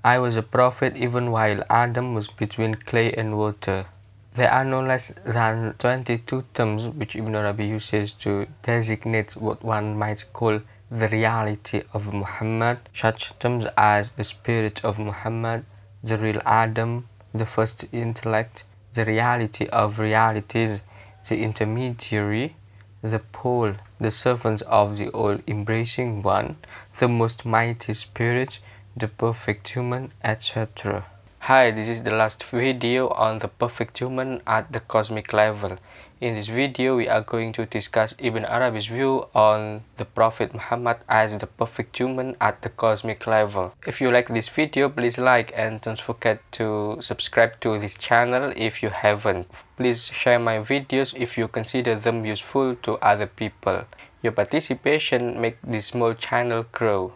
I was a prophet even while Adam was between clay and water. There are no less than 22 terms which Ibn Arabi uses to designate what one might call the reality of Muhammad, such terms as the spirit of Muhammad, the real Adam, the first intellect, the reality of realities, the intermediary, the pole, the servant of the all-embracing one, the most mighty spirit, the perfect human, etc. Hi, this is the last video on the perfect human at the cosmic level. In this video, we are going to discuss Ibn Arabi's view on the Prophet Muhammad as the perfect human at the cosmic level. If you like this video, please like and don't forget to subscribe to this channel if you haven't. Please share my videos if you consider them useful to other people. Your participation makes this small channel grow.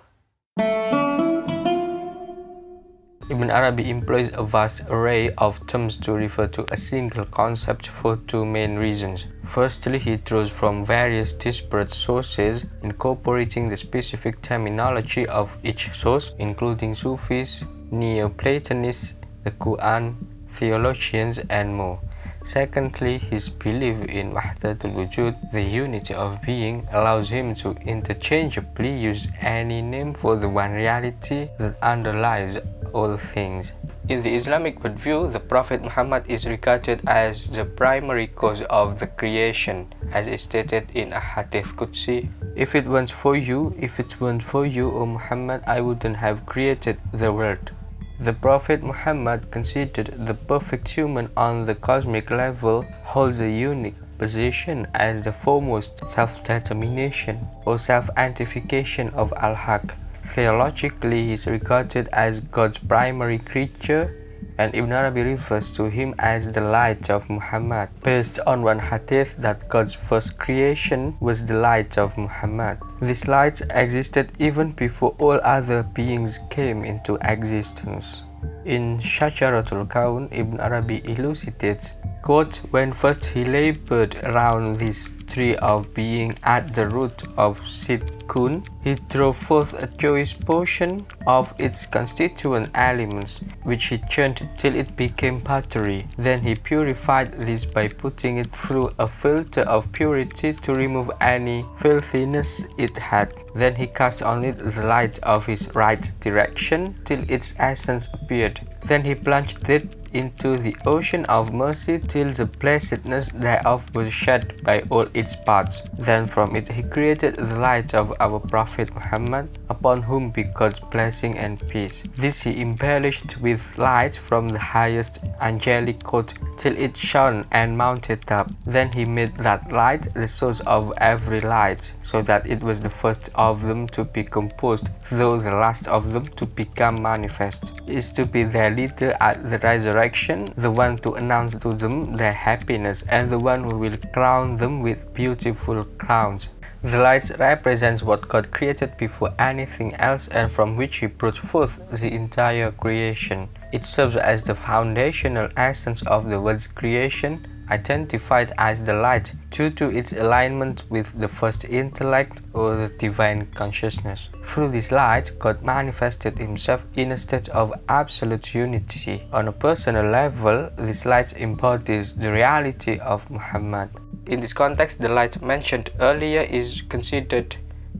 Ibn Arabi employs a vast array of terms to refer to a single concept for two main reasons. Firstly, he draws from various disparate sources, incorporating the specific terminology of each source, including Sufis, Neoplatonists, the Quran, theologians, and more. Secondly, his belief in Wahdatul Wujud, the unity of being, allows him to interchangeably use any name for the one reality that underlies all things. In the Islamic worldview, the Prophet Muhammad is regarded as the primary cause of the creation, as is stated in a Hadith Qudsi. If it weren't for you, O Muhammad, I wouldn't have created the world. The Prophet Muhammad, considered the perfect human on the cosmic level, holds a unique position as the foremost self-determination or self-identification of Al-Haq. Theologically, he is regarded as God's primary creature, and Ibn Arabi refers to him as the light of Muhammad, based on one hadith that God's first creation was the light of Muhammad. This light existed even before all other beings came into existence. In Shajaratul Kaun, Ibn Arabi elucidates, quote, "When first he labored around this tree of being at the root of Sidkun, he drove forth a choice portion of its constituent elements, which he churned till it became pottery. Then he purified this by putting it through a filter of purity to remove any filthiness it had. Then he cast on it the light of his right direction till its essence appeared. Then he plunged it into the ocean of mercy till the blessedness thereof was shed by all its parts. Then from it he created the light of our Prophet Muhammad, upon whom be God's blessing and peace. This he embellished with light from the highest angelic court till it shone and mounted up. Then he made that light the source of every light, so that it was the first of them to be composed, though the last of them to become manifest, is to be their leader at the resurrection, the one to announce to them their happiness, and the one who will crown them with beautiful crowns." The light represents what God created before anything else, and from which he brought forth the entire creation. It serves as the foundational essence of the world's creation, identified as the light due to its alignment with the first intellect or the divine consciousness. Through this light, God manifested himself in a state of absolute unity. On a personal level, this light embodies the reality of Muhammad. In this context, the light mentioned earlier is considered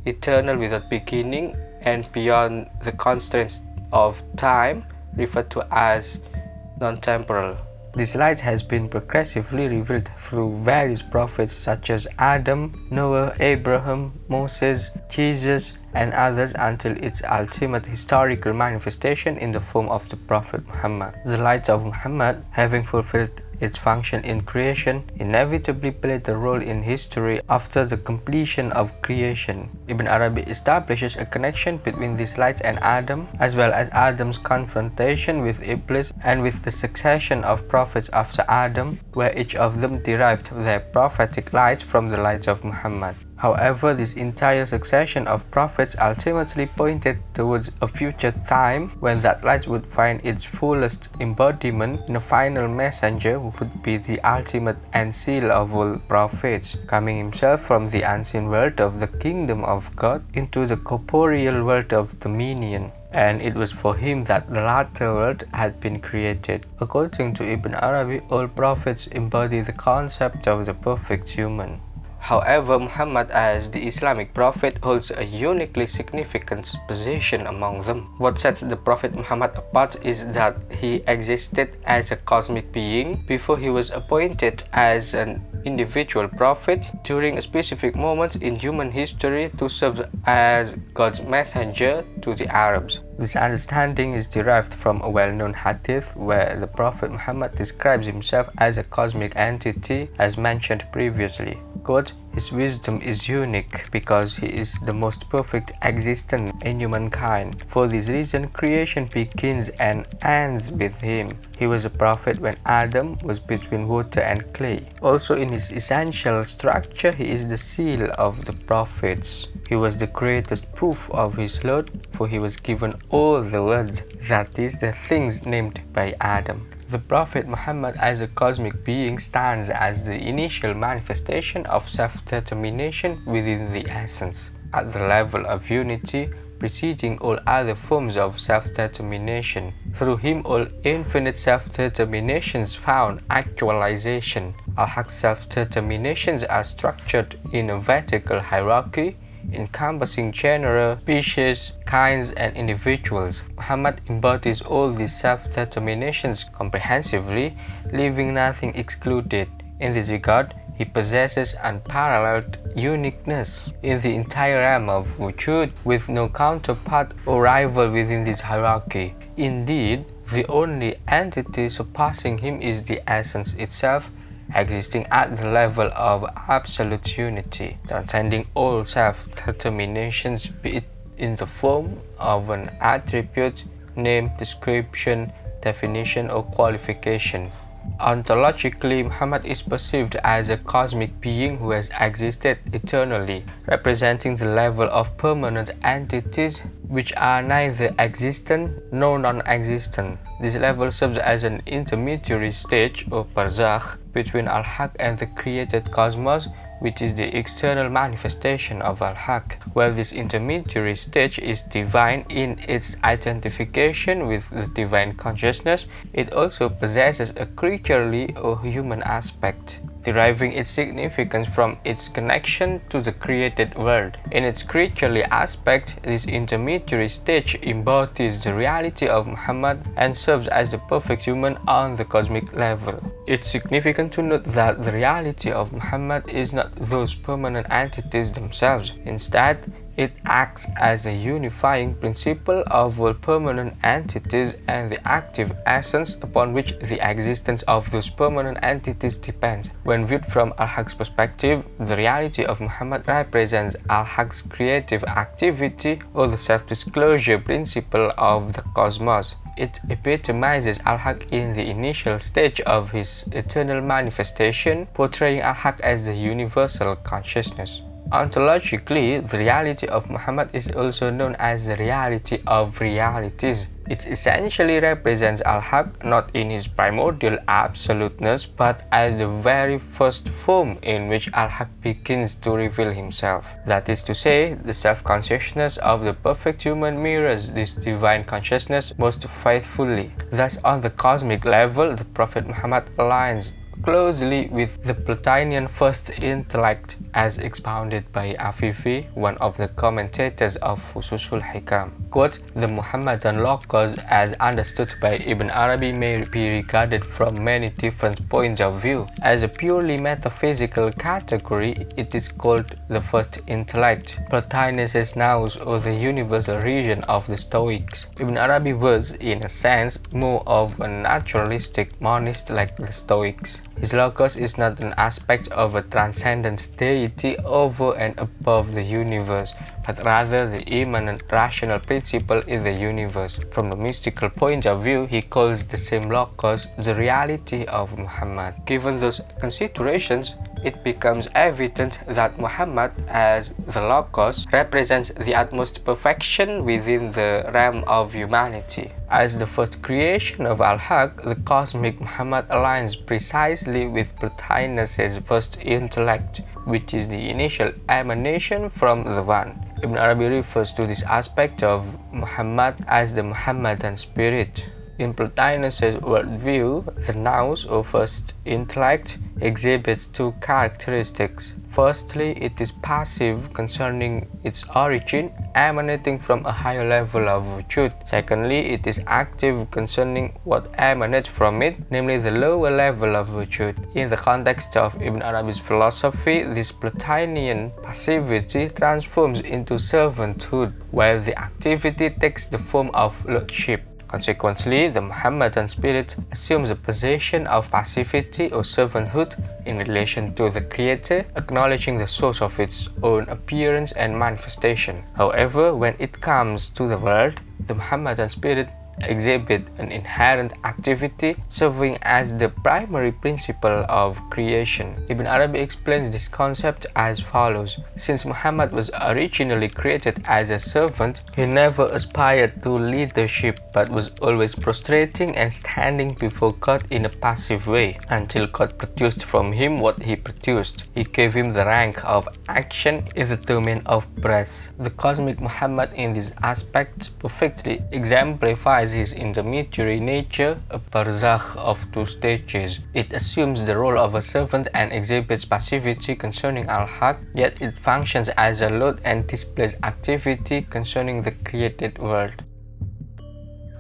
eternal without beginning and beyond the constraints of time, referred to as non-temporal. This light has been progressively revealed through various prophets such as Adam, Noah, Abraham, Moses, Jesus, and others until its ultimate historical manifestation in the form of the Prophet Muhammad. The light of Muhammad, having fulfilled its function in creation, inevitably played a role in history after the completion of creation. Ibn Arabi establishes a connection between this light and Adam, as well as Adam's confrontation with Iblis and with the succession of prophets after Adam, where each of them derived their prophetic light from the light of Muhammad. However, this entire succession of prophets ultimately pointed towards a future time when that light would find its fullest embodiment in a final messenger who would be the ultimate end seal of all prophets, coming himself from the unseen world of the kingdom of God into the corporeal world of dominion. and it was for him that the latter world had been created. According to Ibn Arabi, all prophets embody the concept of the perfect human. However, Muhammad as the Islamic prophet holds a uniquely significant position among them. What sets the Prophet Muhammad apart is that he existed as a cosmic being before he was appointed as an individual prophet during specific moments in human history to serve as God's messenger to the Arabs. This understanding is derived from a well-known hadith where the Prophet Muhammad describes himself as a cosmic entity as mentioned previously. Quote, "His wisdom is unique because he is the most perfect existence in humankind. For this reason, creation begins and ends with him. He was a prophet when Adam was between water and clay. Also in his essential structure, he is the seal of the prophets. He was the greatest proof of his Lord, for he was given all the words, that is, the things named by Adam." The Prophet Muhammad as a cosmic being stands as the initial manifestation of self-determination within the essence, at the level of unity, preceding all other forms of self-determination. Through him all infinite self-determinations found actualization. Al-Haq's self-determinations are structured in a vertical hierarchy, encompassing genera, species, kinds, and individuals. Muhammad embodies all these self-determinations comprehensively, leaving nothing excluded. In this regard, he possesses unparalleled uniqueness in the entire realm of wujud, with no counterpart or rival within this hierarchy. Indeed, the only entity surpassing him is the essence itself, existing at the level of absolute unity, transcending all self-determinations, be it in the form of an attribute, name, description, definition, or qualification. Ontologically, Muhammad is perceived as a cosmic being who has existed eternally, representing the level of permanent entities which are neither existent nor non-existent. This level serves as an intermediary stage or barzakh between Al-Haq and the created cosmos, which is the external manifestation of Al-Haq. While this intermediary stage is divine in its identification with the divine consciousness, it also possesses a creaturely or human aspect, deriving its significance from its connection to the created world. In its creaturely aspect, this intermediary stage embodies the reality of Muhammad and serves as the perfect human on the cosmic level. It's significant to note that the reality of Muhammad is not those permanent entities themselves. Instead, it acts as a unifying principle of all permanent entities and the active essence upon which the existence of those permanent entities depends. When viewed from Al-Haq's perspective, the reality of Muhammad represents Al-Haq's creative activity or the self-disclosure principle of the cosmos. It epitomizes Al-Haq in the initial stage of his eternal manifestation, portraying Al-Haq as the universal consciousness. Ontologically, the reality of Muhammad is also known as the reality of realities. It essentially represents Al-Haq not in his primordial absoluteness, but as the very first form in which Al-Haq begins to reveal himself. That is to say, the self-consciousness of the perfect human mirrors this divine consciousness most faithfully. Thus, on the cosmic level, the Prophet Muhammad aligns closely with the Platonian first intellect, as expounded by Afifi, one of the commentators of Fususul Hikam. Quote, "The Muhammadan logos, as understood by Ibn Arabi, may be regarded from many different points of view. As a purely metaphysical category, it is called the first intellect, Plotinus's nous, or the universal region of the Stoics. Ibn Arabi was, in a sense, more of a naturalistic monist like the Stoics. His logos is not an aspect of a transcendent deity over and above the universe, but rather the immanent rational principle in the universe. From the mystical point of view, he calls the same logos the reality of Muhammad. Given those considerations, it becomes evident that Muhammad as the Logos represents the utmost perfection within the realm of humanity. As the first creation of Al-Haq, the cosmic Muhammad aligns precisely with Plotinus's first intellect, which is the initial emanation from the One. Ibn Arabi refers to this aspect of Muhammad as the Muhammadan spirit. In Plotinus's worldview, the nous, or first intellect, exhibits two characteristics. Firstly, it is passive concerning its origin, emanating from a higher level of truth. Secondly, it is active concerning what emanates from it, namely the lower level of truth. In the context of Ibn Arabi's philosophy, this Plotinian passivity transforms into servanthood, while the activity takes the form of lordship. Consequently, the Muhammadan spirit assumes a position of passivity or servanthood in relation to the Creator, acknowledging the source of its own appearance and manifestation. However, when it comes to the world, the Muhammadan spirit exhibit an inherent activity serving as the primary principle of creation. Ibn Arabi explains this concept as follows. Since Muhammad was originally created as a servant, he never aspired to leadership but was always prostrating and standing before God in a passive way until God produced from him what he produced. He gave him the rank of action in the domain of breath. The cosmic Muhammad in this aspect perfectly exemplifies his intermediary nature, a barzakh of two stages. It assumes the role of a servant and exhibits passivity concerning al-haq, yet it functions as a lord and displays activity concerning the created world.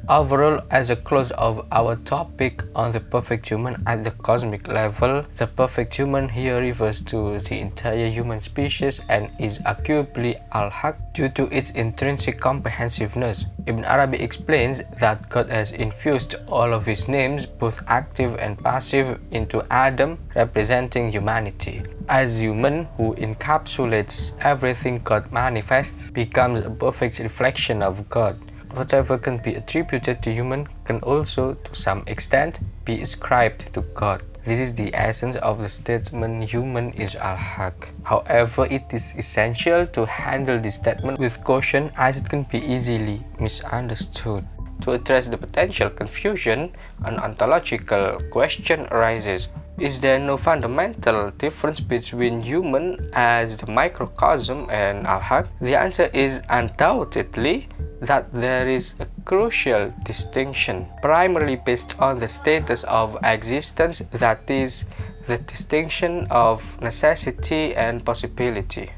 Overall, as a close of our topic on the perfect human at the cosmic level, the perfect human here refers to the entire human species and is arguably al-haq due to its intrinsic comprehensiveness. Ibn Arabi explains that God has infused all of his names, both active and passive, into Adam, representing humanity. As human, who encapsulates everything God manifests, becomes a perfect reflection of God. Whatever can be attributed to human can also, to some extent, be ascribed to God. This is the essence of the statement human is al-haq. However, it is essential to handle this statement with caution as it can be easily misunderstood. To address the potential confusion, an ontological question arises. Is there no fundamental difference between human as the microcosm and al-haq? The answer is undoubtedly that there is a crucial distinction, primarily based on the status of existence, that is, the distinction of necessity and possibility.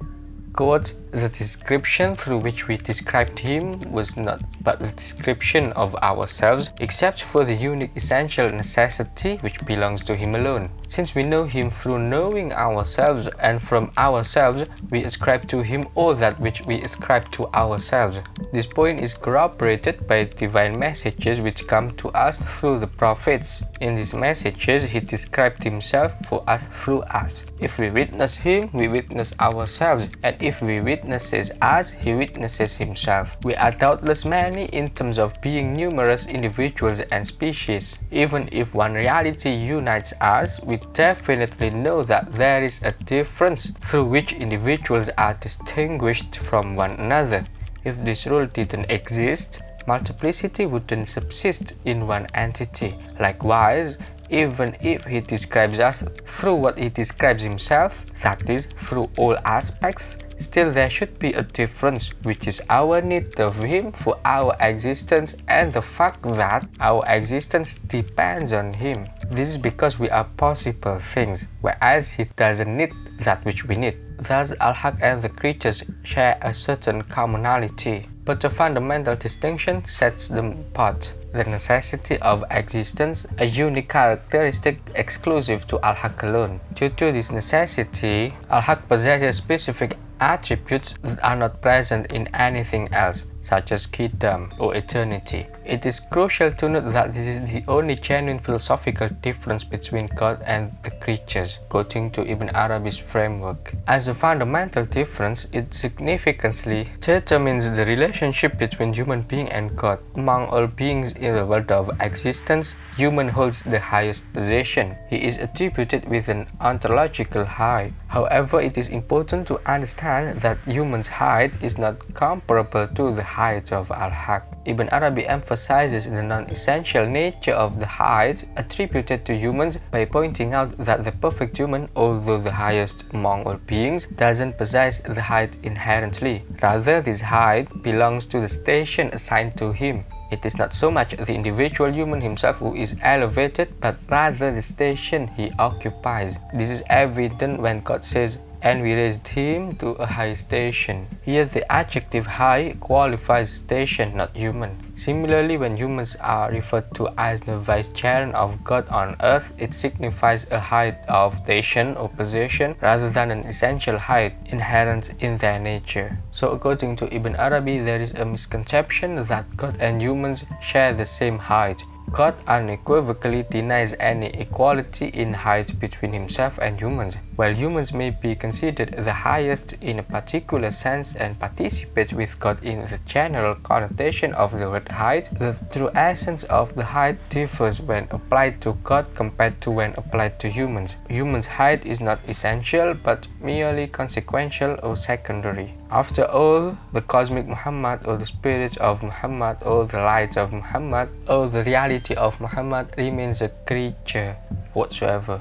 Quote, the description through which we described him was not but the description of ourselves, except for the unique essential necessity which belongs to him alone. Since we know him through knowing ourselves, and from ourselves we ascribe to him all that which we ascribe to ourselves. This point is corroborated by divine messages which come to us through the prophets. In these messages, he described himself for us through us. If we witness him, we witness ourselves, and if we witnesses us, he witnesses himself. We are doubtless many in terms of being numerous individuals and species. Even if one reality unites us, we definitely know that there is a difference through which individuals are distinguished from one another. If this rule didn't exist, multiplicity wouldn't subsist in one entity. Likewise, even if he describes us through what he describes himself, that is, through all aspects, still there should be a difference, which is our need of him for our existence and the fact that our existence depends on him. This is because we are possible things, whereas he doesn't need that which we need. Thus, al-haq and the creatures share a certain commonality, but a fundamental distinction sets them apart. The necessity of existence, a unique characteristic exclusive to al-haq alone. Due to this necessity, al-haq possesses specific attributes that are not present in anything else, such as qidam or eternity. It is crucial to note that this is the only genuine philosophical difference between God and the creatures, quoting to Ibn Arabi's framework. As a fundamental difference, it significantly determines the relationship between human being and God. Among all beings in the world of existence, human holds the highest position. He is attributed with an ontological high. However, it is important to understand that humans' height is not comparable to the height of Al-Haq. Ibn Arabi emphasizes the non-essential nature of the height attributed to humans by pointing out that the perfect human, although the highest among all beings, doesn't possess the height inherently. Rather, this height belongs to the station assigned to him. It is not so much the individual human himself who is elevated, but rather the station he occupies. This is evident when God says, "And we raised him to a high station." Here the adjective high qualifies station, not human. Similarly, when humans are referred to as the vicegerent of God on earth, it signifies a height of station or position rather than an essential height inherent in their nature. So according to Ibn Arabi, there is a misconception that God and humans share the same height. God unequivocally denies any equality in height between himself and humans. While humans may be considered the highest in a particular sense and participate with God in the general connotation of the word height, the true essence of the height differs when applied to God compared to when applied to humans. Humans' height is not essential but merely consequential or secondary. After all, the cosmic Muhammad or the spirit of Muhammad or the light of Muhammad or the reality of Muhammad remains a creature whatsoever.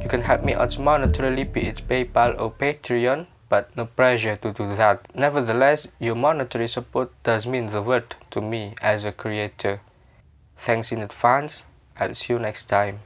You can help me out monetarily, be it PayPal or Patreon, but no pressure to do that. Nevertheless, your monetary support does mean the world to me as a creator. Thanks in advance. I'll see you next time.